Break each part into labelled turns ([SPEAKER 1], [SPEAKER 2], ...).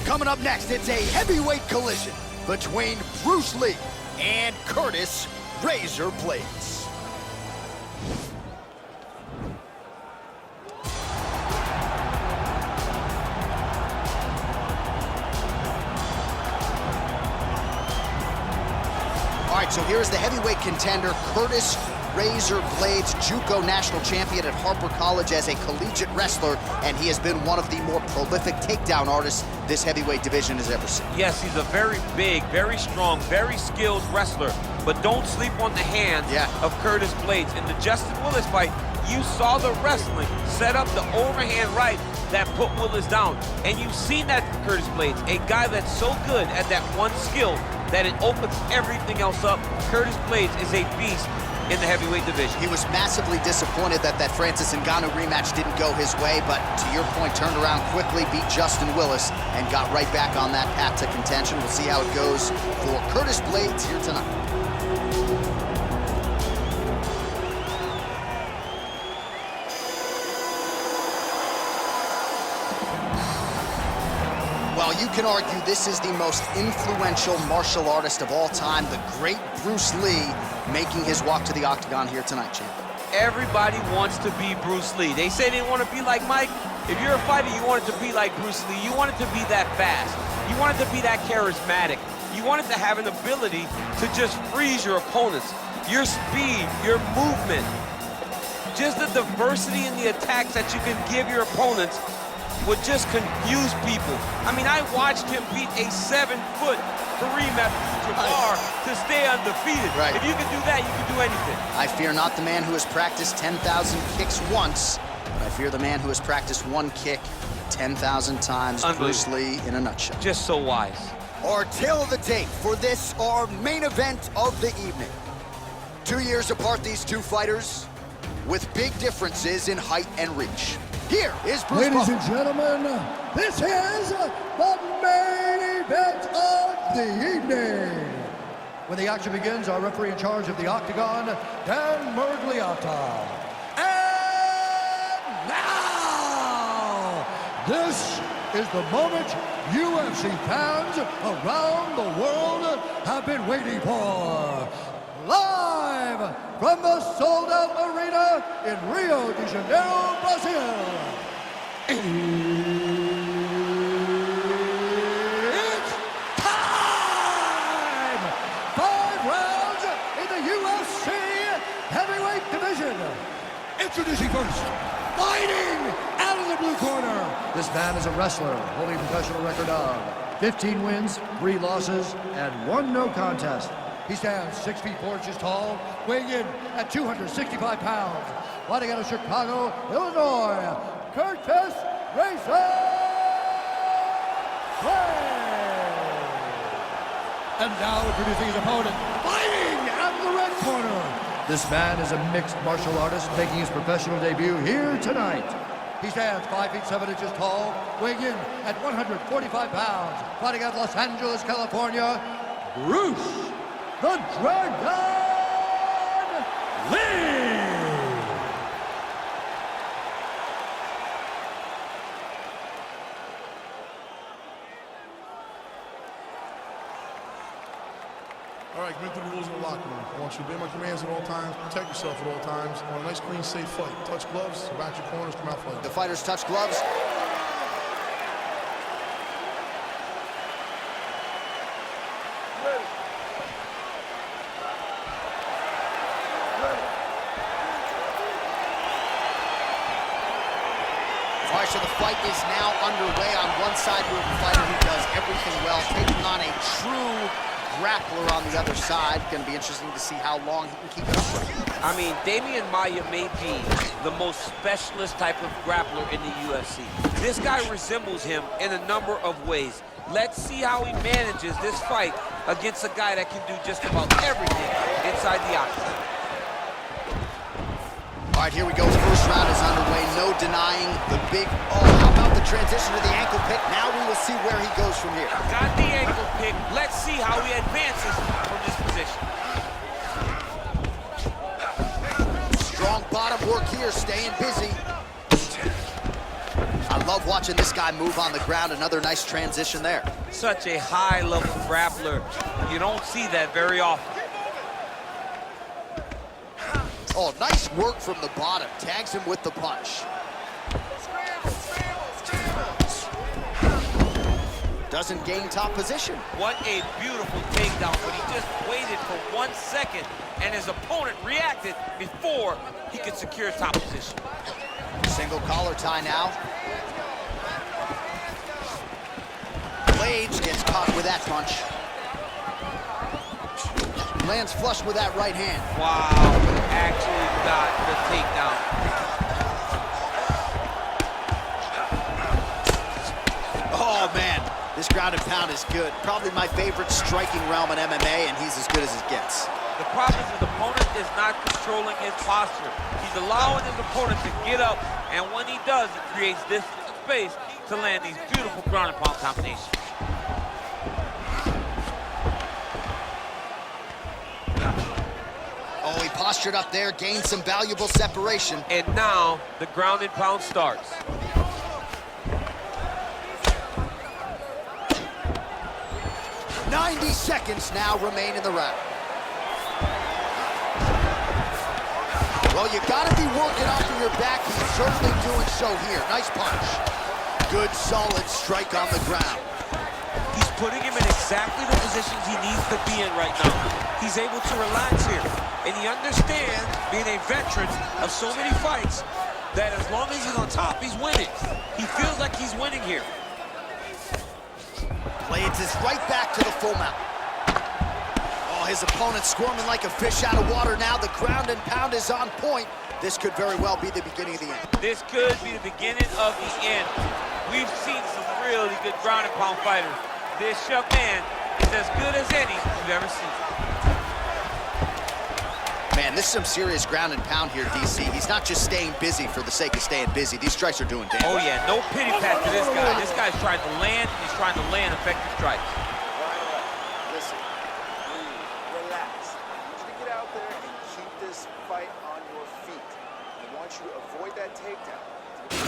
[SPEAKER 1] Coming up next, it's a heavyweight collision between Bruce Lee and Curtis Razor Blaydes. All right, so here's the heavyweight contender, Curtis Razor Blaydes, JUCO national champion at Harper College as a collegiate wrestler, and he has been one of the more prolific takedown artists this heavyweight division has ever seen.
[SPEAKER 2] Yes, he's a very big, very strong, very skilled wrestler, but don't sleep on the hands of Curtis Blaydes. In the Justin Willis fight, you saw the wrestling set up the overhand right that put Willis down, and you've seen that from Curtis Blaydes, a guy that's so good at that one skill that it opens everything else up. Curtis Blaydes is a beast in the heavyweight division. He
[SPEAKER 1] was massively disappointed that Francis Ngannou rematch didn't go his way, but to your point, turned around quickly, beat Justin Willis, and got right back on that path to contention. We'll see how it goes for Curtis Blaydes here tonight. Well, you can argue this is the most influential martial artist of all time, the great Bruce Lee, making his walk to the octagon here tonight, champ.
[SPEAKER 2] Everybody wants to be Bruce Lee. They say they want to be like Mike. If you're a fighter, you want it to be like Bruce Lee. You want it to be that fast. You want it to be that charismatic. You want it to have an ability to just freeze your opponents. Your speed, your movement, just the diversity in the attacks that you can give your opponents would just confuse people. I mean, I watched him beat a 7-foot Kareem Abdul-Jabbar to stay undefeated.
[SPEAKER 1] Right.
[SPEAKER 2] If you can do that, you can do anything.
[SPEAKER 1] I fear not the man who has practiced 10,000 kicks once, but I fear the man who has practiced one kick 10,000 times. Bruce Lee in a nutshell.
[SPEAKER 2] Just so wise.
[SPEAKER 1] Our tale of the tape for this, our main event of the evening. 2 years apart, these two fighters, with big differences in height and reach. Here is Bruce.
[SPEAKER 3] Ladies and gentlemen, this is the main event of the evening. When the action begins, our referee in charge of the octagon, Dan Mergliata. And now, this is the moment UFC fans around the world have been waiting for. Live from the sold-out arena in Rio de Janeiro, Brazil. It's time! 5 rounds in the UFC heavyweight division. Introducing first, fighting out of the blue corner. This man is a wrestler holding a professional record of 15 wins, 3 losses, and 1 no contest. He stands 6 feet 4 inches tall, weighing in at 265 pounds. Fighting out of Chicago, Illinois, Curtis Razor Blaydes. And now introducing his opponent, fighting out of the red corner. This man is a mixed martial artist making his professional debut here tonight. He stands 5 feet 7 inches tall, weighing in at 145 pounds. Fighting out of Los Angeles, California, Bruce the Dragon Lee!
[SPEAKER 4] All right, commit to the rules of the locker room. I want you to obey my commands at all times, protect yourself at all times. I want a nice, clean, safe fight. Touch gloves, back your corners, come out fight.
[SPEAKER 1] The fighters touch gloves. All right, so the fight is now underway. On one side, we have a fighter who does everything well, taking on a true grappler on the other side. Going to be interesting to see how long he can keep it up.
[SPEAKER 2] I mean, Damian Maia may be the most specialist type of grappler in the UFC. This guy resembles him in a number of ways. Let's see how he manages this fight against a guy that can do just about everything inside the octagon.
[SPEAKER 1] All right, here we go. First round is underway. No denying the big, how about the transition to the ankle pick? Now we will see where he goes from here.
[SPEAKER 2] Got the ankle pick. Let's see how he advances from this position.
[SPEAKER 1] Strong bottom work here, staying busy. I love watching this guy move on the ground. Another nice transition there.
[SPEAKER 2] Such a high-level grappler. You don't see that very often.
[SPEAKER 1] Oh, nice work from the bottom. Tags him with the punch. Doesn't gain top position.
[SPEAKER 2] What a beautiful takedown, but he just waited for 1 second, and his opponent reacted before he could secure top position.
[SPEAKER 1] Single collar tie now. Blaydes gets caught with that punch. Lands flush with that right hand.
[SPEAKER 2] Wow, actually got the takedown.
[SPEAKER 1] Oh, man. This ground and pound is good. Probably my favorite striking realm in MMA, and he's as good as it gets.
[SPEAKER 2] The problem is his opponent is not controlling his posture. He's allowing his opponent to get up, and when he does, it creates this space to land these beautiful ground and pound combinations.
[SPEAKER 1] Oh, he postured up there, gained some valuable separation.
[SPEAKER 2] And now, the ground and pound starts.
[SPEAKER 1] 90 seconds now remain in the round. Well, you gotta be working off of your back. He's certainly doing so here. Nice punch. Good, solid strike on the ground.
[SPEAKER 2] He's putting him in exactly the positions he needs to be in right now. He's able to relax here. And he understands, being a veteran of so many fights, that as long as he's on top, he's winning. He feels like he's winning here.
[SPEAKER 1] Blaydes is right back to the full mount. Oh, his opponent squirming like a fish out of water now. The ground and pound is on point. This could very well be the beginning of the end.
[SPEAKER 2] This could be the beginning of the end. We've seen some really good ground and pound fighters. This young man is as good as any you've ever seen.
[SPEAKER 1] Man, this is some serious ground and pound here, DC. He's not just staying busy for the sake of staying busy. These strikes are doing damage.
[SPEAKER 2] Oh, yeah, no pity pat to this guy. This guy's trying to land, and he's trying to land effective strikes.
[SPEAKER 5] Listen, breathe, relax. I need you to get out there and keep this fight on your feet. I want you to avoid that takedown.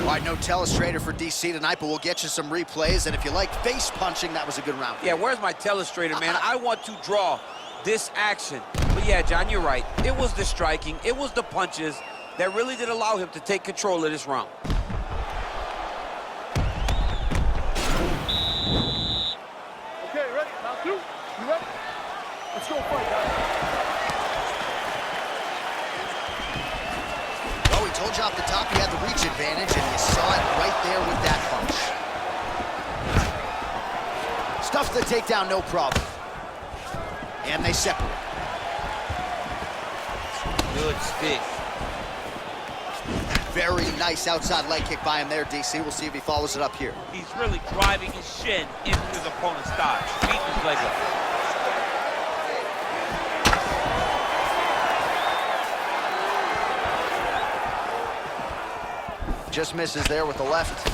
[SPEAKER 1] All right, no telestrator for DC tonight, but we'll get you some replays. And if you like face punching, that was a good round.
[SPEAKER 2] Yeah, where's my telestrator, man? I want to draw this action. But yeah, John, you're right. It was the striking, it was the punches that really did allow him to take control of this round.
[SPEAKER 5] Okay, ready? Round two. You ready? Let's go fight, guys.
[SPEAKER 1] Oh, he told you off the top he had the reach advantage, and you saw it right there with that punch. Stuffs the takedown, no problem. And they separate.
[SPEAKER 2] Good stick.
[SPEAKER 1] Very nice outside leg kick by him there, DC. We'll see if he follows it up here.
[SPEAKER 2] He's really driving his shin into his opponent's thigh, beating his leg up.
[SPEAKER 1] Just misses there with the left.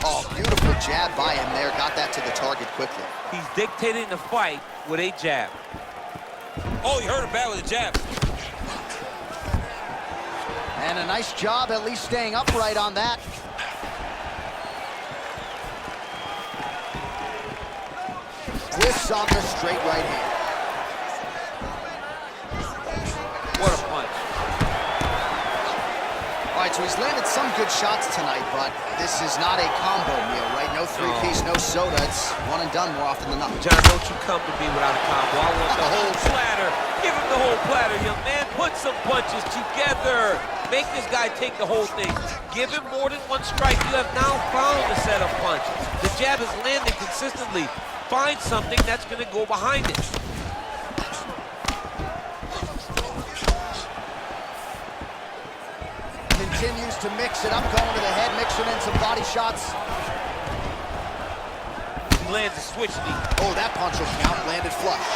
[SPEAKER 1] Oh, beautiful jab by him there. Got that to the target quickly.
[SPEAKER 2] He's dictating the fight with a jab. Oh, he hurt him bad with a jab.
[SPEAKER 1] And a nice job at least staying upright on that. Twists on the straight right hand.
[SPEAKER 2] What a punch.
[SPEAKER 1] All right, so he's landed some good shots tonight, but this is not a combo meal, right? No three-piece, no soda. It's one and done more often than not.
[SPEAKER 2] John, don't you come to me without a combo. I want the whole platter. Give him the whole platter, young man. Put some punches together. Make this guy take the whole thing. Give him more than one strike. You have now found the set of punch. The jab is landing consistently. Find something that's going to go behind it.
[SPEAKER 1] Continues to mix it up, going to the head, mixing in some body shots.
[SPEAKER 2] He lands a switch knee.
[SPEAKER 1] Oh, that punch will count, landed flush.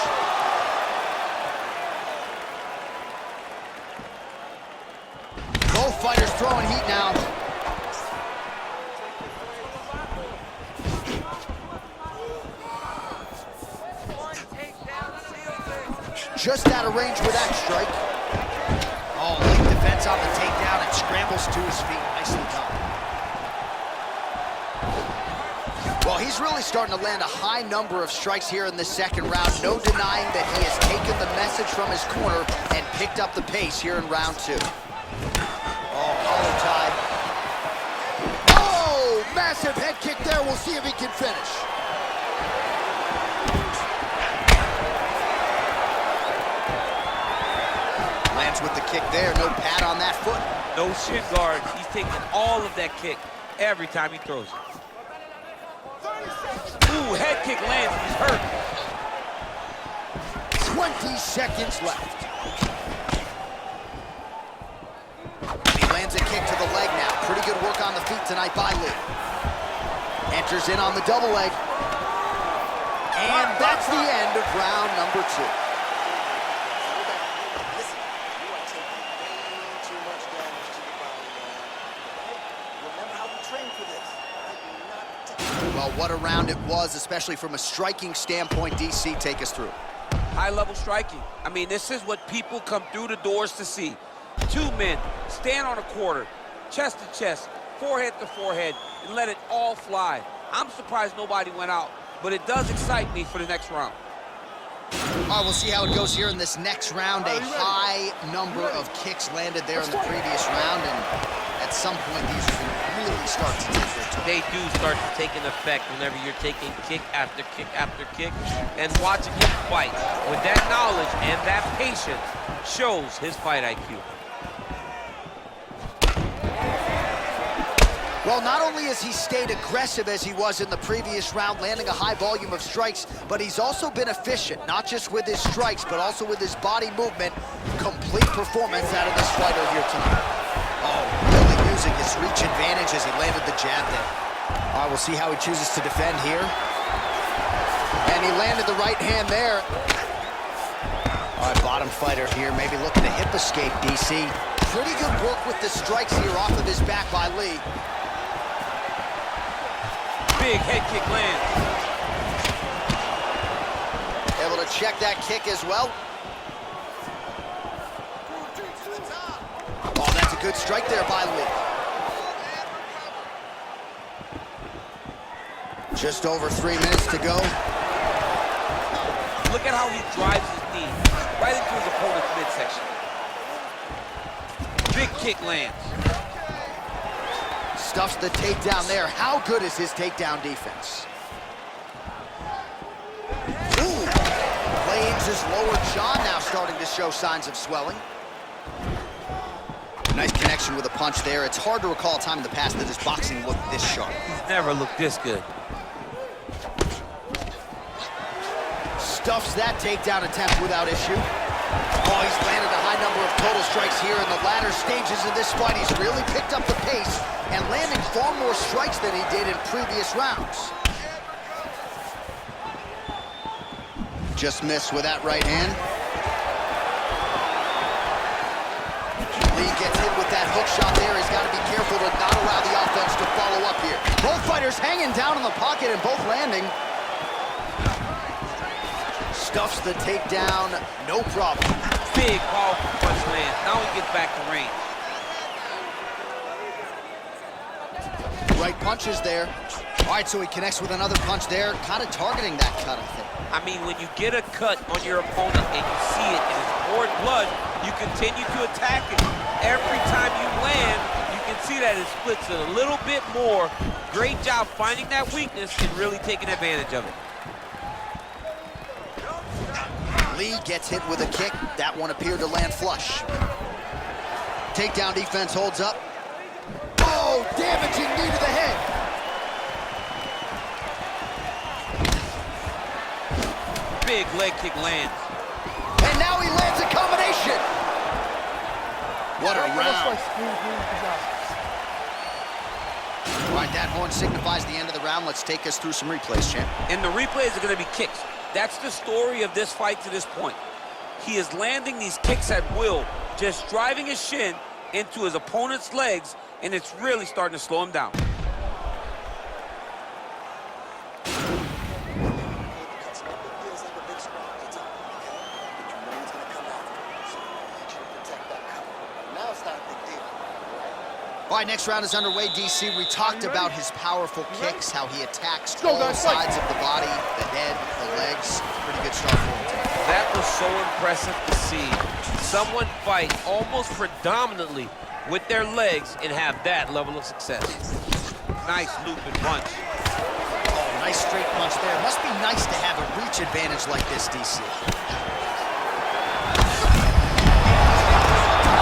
[SPEAKER 1] Both fighters throwing heat now. Just out of range with that strike. Oh, leg defense. defense on the takedown and scrambles to his feet. Nicely done. Well, he's really starting to land a high number of strikes here in the second round. No denying that he has taken the message from his corner and picked up the pace here in round 2. Oh, hollow tied. Oh, massive head kick there. We'll see if he can finish. Lands with the kick there. No pad on that foot.
[SPEAKER 2] No shin guard. He's taking all of that kick every time he throws it. Ooh, head kick lands. He's hurt.
[SPEAKER 1] 20 seconds left. He lands a kick to the leg now. Pretty good work on the feet tonight by Lee. Enters in on the double leg. And that's the end of round number 2.
[SPEAKER 5] Listen, you are taking way too much damage to the body, man. Okay? Remember how we trained for this.
[SPEAKER 1] Well, what a round it was, especially from a striking standpoint. DC, take us through.
[SPEAKER 2] High-level striking. I mean, this is what people come through the doors to see. 2 men stand on a quarter, chest to chest, forehead to forehead, and let it all fly. I'm surprised nobody went out, but it does excite me for the next round.
[SPEAKER 1] All right, we'll see how it goes here in this next round. A high number of kicks landed there in the previous round, and at some point, these will really start to take their toll.
[SPEAKER 2] They do start to take an effect whenever you're taking kick after kick after kick, and watching him fight with that knowledge and that patience shows his fight IQ.
[SPEAKER 1] Well, not only has he stayed aggressive as he was in the previous round, landing a high volume of strikes, but he's also been efficient, not just with his strikes, but also with his body movement. Complete performance out of this fighter here tonight. Oh, really using his reach advantage as he landed the jab there. All right, we'll see how he chooses to defend here. And he landed the right hand there. All right, bottom fighter here, maybe looking to hip escape, DC. Pretty good work with the strikes here off of his back by Lee.
[SPEAKER 2] Big head kick lands.
[SPEAKER 1] Able to check that kick as well. Oh, that's a good strike there by Lee. Just over 3 minutes to go.
[SPEAKER 2] Look at how he drives his knee right into his opponent's midsection. Big kick lands.
[SPEAKER 1] Stuffs the takedown there. How good is his takedown defense? Ooh! Blaydes' lower jaw now starting to show signs of swelling. Nice connection with a punch there. It's hard to recall a time in the past that his boxing looked this sharp.
[SPEAKER 2] He's never looked this good.
[SPEAKER 1] Stuffs that takedown attempt without issue. Oh, he's landed a high number of total strikes here in the latter stages of this fight. He's really picked up the pace and landing far more strikes than he did in previous rounds. Just missed with that right hand. Lee gets hit with that hook shot there. He's got to be careful to not allow the offense to follow up here. Both fighters hanging down in the pocket and both landing. Stuffs the takedown, no problem.
[SPEAKER 2] Big, powerful punch lands. Now he gets back to range.
[SPEAKER 1] Right punches there. All right, so he connects with another punch there, kind of targeting that cut, I think.
[SPEAKER 2] I mean, when you get a cut on your opponent and you see it and it's pouring blood, you continue to attack it. Every time you land, you can see that it splits it a little bit more. Great job finding that weakness and really taking advantage of it.
[SPEAKER 1] Lee gets hit with a kick. That one appeared to land flush. Takedown defense holds up. Oh, damaging knee to the head.
[SPEAKER 2] Big leg kick lands.
[SPEAKER 1] And now he lands a combination. What a round. All right, that horn signifies the end of the round. Let's take us through some replays, champ.
[SPEAKER 2] And the replays are going to be kicks. That's the story of this fight to this point. He is landing these kicks at will, just driving his shin into his opponent's legs, and it's really starting to slow him down.
[SPEAKER 5] Now it's time
[SPEAKER 1] All right, next round is underway, DC. We talked about his powerful kicks, how he attacks all sides of the body, the head, the legs. Pretty good start for him tonight.
[SPEAKER 2] That was so impressive to see. Someone fight almost predominantly with their legs and have that level of success. Nice looping punch.
[SPEAKER 1] Oh, nice straight punch there. Must be nice to have a reach advantage like this, DC.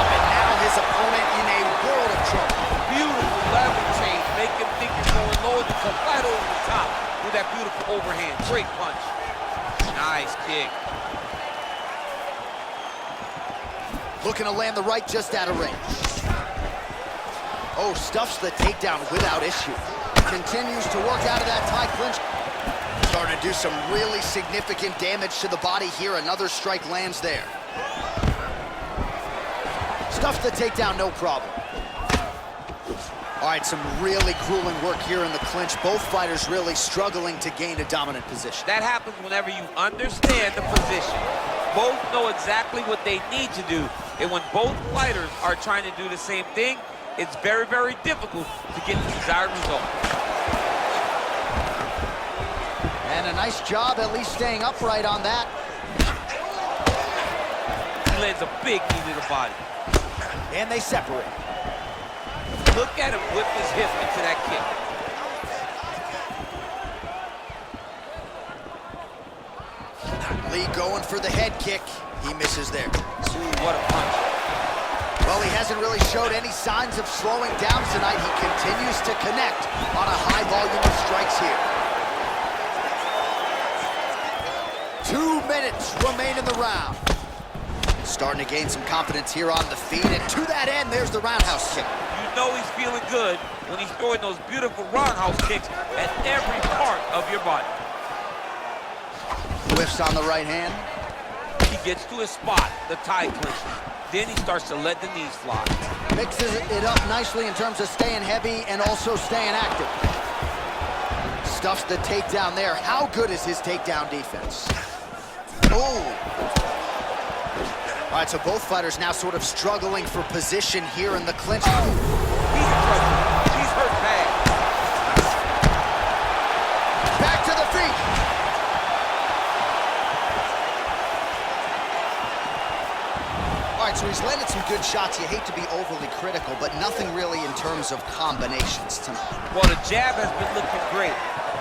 [SPEAKER 1] And now his opponent in a world of trouble.
[SPEAKER 2] Beautiful level change. Make him think you're going low to come right over the top with that beautiful overhand. Great punch. Nice kick.
[SPEAKER 1] Looking to land the right just out of range. Oh, stuffs the takedown without issue. Continues to work out of that tie clinch. Starting to do some really significant damage to the body here. Another strike lands there. Stuffs the takedown, no problem. All right, some really grueling work here in the clinch. Both fighters really struggling to gain a dominant position.
[SPEAKER 2] That happens whenever you understand the position. Both know exactly what they need to do. And when both fighters are trying to do the same thing, it's very, very difficult to get the desired result.
[SPEAKER 1] And a nice job at least staying upright on that.
[SPEAKER 2] He lands a big knee to the body.
[SPEAKER 1] And they separate.
[SPEAKER 2] Look at him whip his hip into that kick.
[SPEAKER 1] Lee going for the head kick. He misses there.
[SPEAKER 2] Ooh, what a punch.
[SPEAKER 1] Well, he hasn't really showed any signs of slowing down tonight. He continues to connect on a high volume of strikes here. 2 minutes remain in the round. Starting to gain some confidence here on the feet, and to that end, there's the roundhouse kick.
[SPEAKER 2] You know he's feeling good when he's throwing those beautiful roundhouse kicks at every part of your body.
[SPEAKER 1] Whiffs on the right hand.
[SPEAKER 2] He gets to his spot, the tie clinch. Then he starts to let the knees fly.
[SPEAKER 1] Mixes it up nicely in terms of staying heavy and also staying active. Stuffs the takedown there. How good is his takedown defense? Oh! All right, so both fighters now sort of struggling for position here in the clinch.
[SPEAKER 2] He's in trouble. He's hurt bad.
[SPEAKER 1] Back to the feet. All right, so he's landed some good shots. You hate to be overly critical, but nothing really in terms of combinations tonight.
[SPEAKER 2] Well, the jab has been looking great.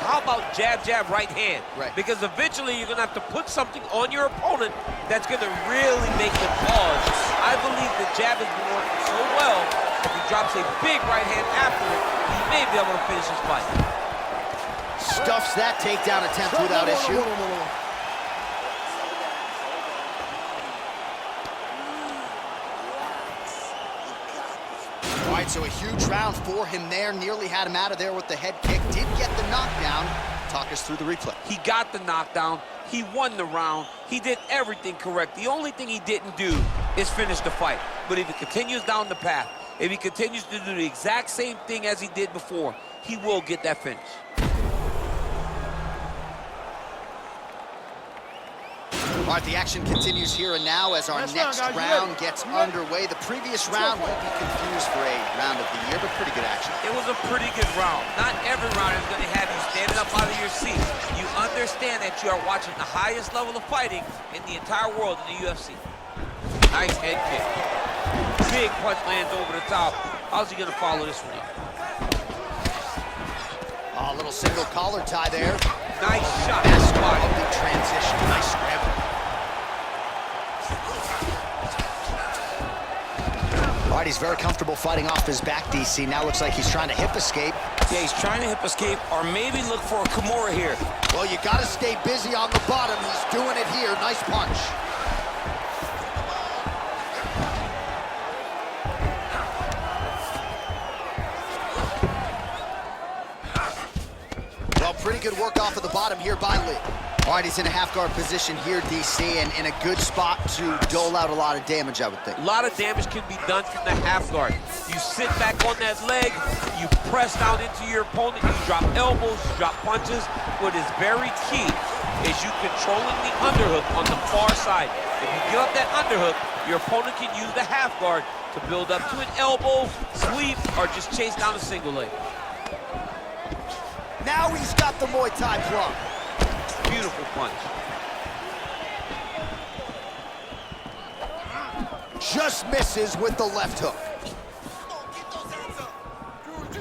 [SPEAKER 2] How about jab, jab, right hand?
[SPEAKER 1] Right.
[SPEAKER 2] Because eventually you're going to have to put something on your opponent that's going to really make them pause. I believe the jab has been working so well, if he drops a big right hand after it, he may be able to finish his fight.
[SPEAKER 1] Stuffs that takedown attempt without issue. All right, so a huge round for him there. Nearly had him out of there with the head kick. Did get the knockdown. Talk us through the replay.
[SPEAKER 2] He got the knockdown. He won the round. He did everything correct. The only thing he didn't do is finish the fight. But if he continues down the path, if he continues to do the exact same thing as he did before, he will get that finish.
[SPEAKER 1] All right, the action continues here and now as our next round gets underway. The previous round won't be confused for a round of the year, but pretty good action.
[SPEAKER 2] It was a pretty good round. Not every round is going to have you standing up out of your seat. You understand that you are watching the highest level of fighting in the entire world in the UFC. Nice head kick. Big punch lands over the top. How's he going to follow this one up?
[SPEAKER 1] Oh, a little single collar tie there.
[SPEAKER 2] Nice shot.
[SPEAKER 1] Best spot of the transition. Nice scramble. All right, he's very comfortable fighting off his back, DC. Now looks like he's trying to hip escape.
[SPEAKER 6] Yeah, he's trying to hip escape or maybe look for a Kimura here.
[SPEAKER 1] Well, you got to stay busy on the bottom. He's doing it here. Nice punch. Well, pretty good work off of the bottom here by Lee. All right, he's in a half-guard position here, DC, and in a good spot to dole out a lot of damage, I would think.
[SPEAKER 2] A lot of damage can be done from the half guard. You sit back on that leg, you press down into your opponent, you drop elbows, you drop punches. What is very key is you controlling the underhook on the far side. If you give up that underhook, your opponent can use the half guard to build up to an elbow, sweep, or just chase down a single leg.
[SPEAKER 1] Now he's got the Muay Thai plug.
[SPEAKER 2] Beautiful punch.
[SPEAKER 1] Just misses with the left hook.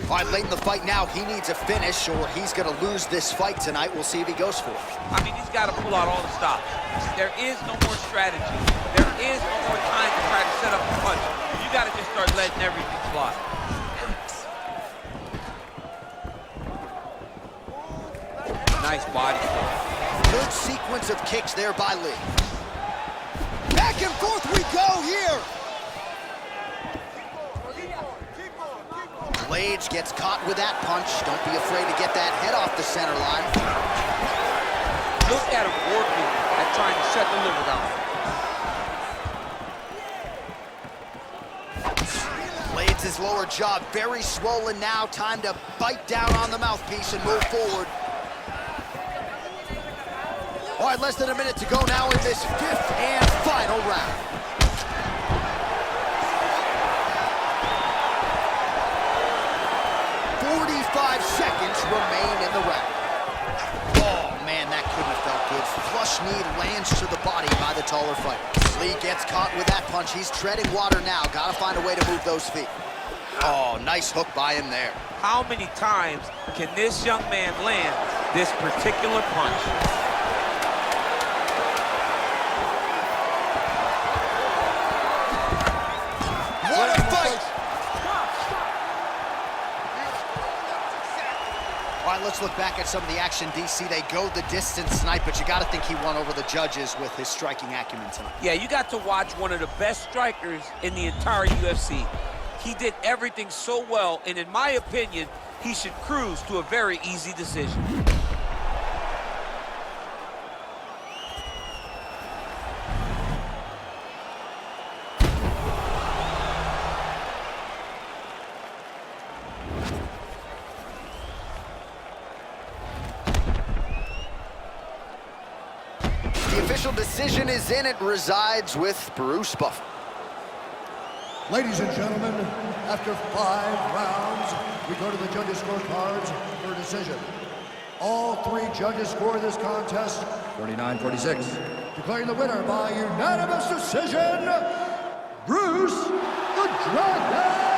[SPEAKER 1] All right, late in the fight now, he needs a finish or he's gonna lose this fight tonight. We'll see if he goes for it.
[SPEAKER 2] I mean, he's got to pull out all the stops. There is no more strategy. There is no more time to try to set up a punch. You got to just start letting everything fly. Nice body.
[SPEAKER 1] Good sequence of kicks there by Lee. Back and forth we go here. Blaydes gets caught with that punch. Don't be afraid to get that head off the center line.
[SPEAKER 2] Look at him working at trying to shut the liver down.
[SPEAKER 1] Blaydes' lower jaw very swollen now. Time to bite down on the mouthpiece and move forward. All right, less than a minute to go now in this fifth and final round. Seconds remain in the round. Oh, man, that couldn't have felt good. Flush knee lands to the body by the taller fighter. Lee gets caught with that punch. He's treading water now. Got to find a way to move those feet. Oh, nice hook by him there.
[SPEAKER 2] How many times can this young man land this particular punch?
[SPEAKER 1] What a fight! All right, let's look back at some of the action, DC. They go the distance tonight, but you got to think he won over the judges with his striking acumen tonight.
[SPEAKER 2] Yeah, you got to watch one of the best strikers in the entire UFC. He did everything so well, and in my opinion, he should cruise to a very easy decision.
[SPEAKER 1] The official decision is in. It resides with Bruce Buffer.
[SPEAKER 3] Ladies and gentlemen, after 5 rounds, we go to the judges' scorecards for a decision. All 3 judges score this contest 49-46. Declaring the winner by unanimous decision, Bruce the Dragon